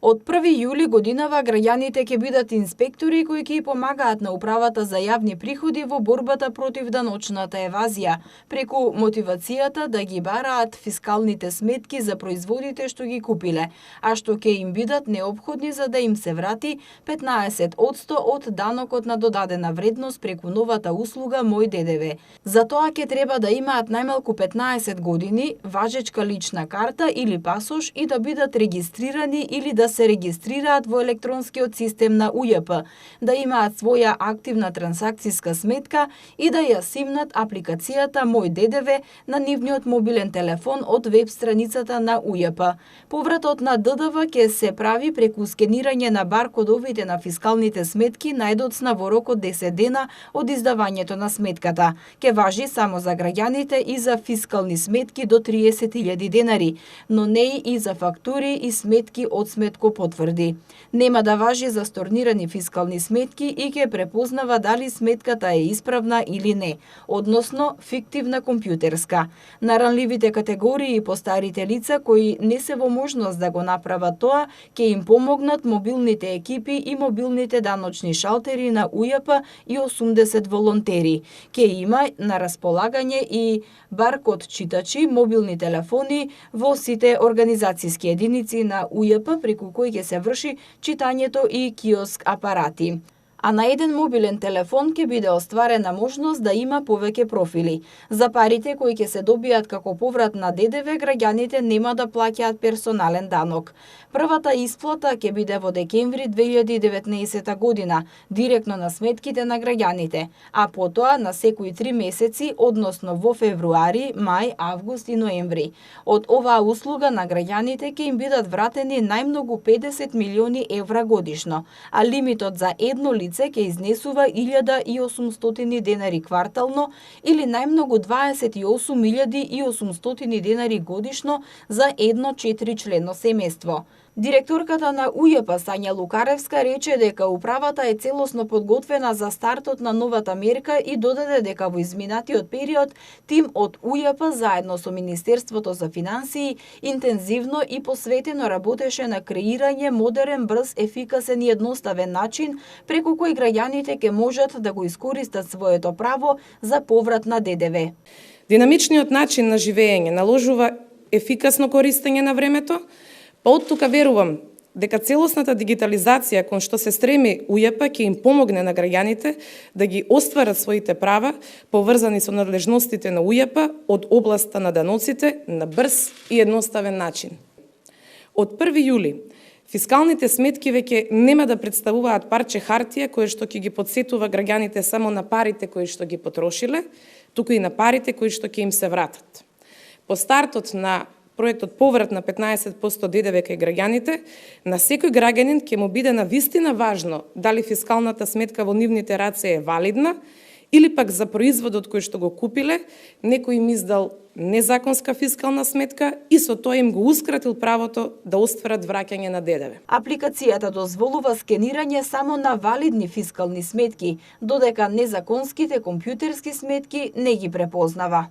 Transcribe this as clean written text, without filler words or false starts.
Од 1 јули годинава граѓаните ќе бидат инспектори кои ќе помагаат на управата за јавни приходи во борбата против даночната евазија, преку мотивацијата да ги бараат фискалните сметки за производите што ги купиле, а што ќе им бидат неопходни за да им се врати 15% од данокот на додадена вредност преку новата услуга Мој ДДВ. За тоа ќе треба да имаат најмалку 15 години, важечка лична карта или пасош и да бидат регистрирани или да се регистрираат во електронскиот систем на УЈП, да имаат своја активна трансакциска сметка и да ја симнат апликацијата Мој ДДВ на нивниот мобилен телефон од веб страницата на УЈП. Повратот на ДДВ ќе се прави преку скенирање на баркодовите на фискалните сметки најдоцна во рок од 10 дена од издавањето на сметката. Ќе важи само за граѓаните и за фискални сметки до 30.000 денари, но не и за фактури и сметки од сметко потврди. Нема да важи за сторнирани фискални сметки и ќе препознава дали сметката е исправна или не, односно фиктивна компјутерска. На ранливите категории и постарите лица кои не се во можност да го направат тоа, ќе им помогнат мобилните екипи и мобилните даночни шалтери на УЈП и 80 волонтери. Ќе има на располагање и баркод читачи, мобилни телефони во сите организацијски единици на УЈП преку кои ќе се врши читањето и киоск апарати. А на еден мобилен телефон ќе биде остварена можност да има повеќе профили. За парите кои ќе се добијат како поврат на ДДВ, граѓаните нема да плаќаат персонален данок. Првата исплата ќе биде во декември 2019 година, директно на сметките на граѓаните, а потоа на секои 3 месеци, односно во февруари, мај, август и ноември. Од оваа услуга на граѓаните ќе им бидат вратени најмногу 50 милиони евра годишно, а лимитот за едно лице ќе изнесува 1800 денари квартално или најмногу 28.800 денари годишно за едно 4-члено семејство. Директорката на УЈП Сања Лукаревска рече дека управата е целосно подготвена за стартот на новата мерка и додаде дека во изминатиот период тим од УЈП заедно со Министерството за финансии интензивно и посветено работеше на креирање модерен, брз, ефикасен и едноставен начин преку кој граѓаните ќе можат да го искористат своето право за поврат на ДДВ. Динамичниот начин на живење наложува ефикасно користење на времето. Па од тука верувам дека целосната дигитализација кон што се стреми УЈП ќе им помогне на граѓаните да ги остварат своите права поврзани со надлежностите на УЈП од областа на даноците на брз и едноставен начин. Од 1 јули фискалните сметки веќе нема да представуваат парче хартија кое што ќе ги подсетува граѓаните само на парите кои што ги потрошиле, туку и на парите кои што ќе им се вратат. По стартот на проектот поврат на 15% ДДВ кај граѓаните, на секој граѓанин ќе му биде навистина важно дали фискалната сметка во нивните раце е валидна или пак за производот кој што го купиле, некој им издал незаконска фискална сметка и со тоа им гоускратил правото да остварат враќање на ДДВ. Апликацијата дозволува скенирање само на валидни фискални сметки, додека незаконските компјутерски сметки не ги препознава.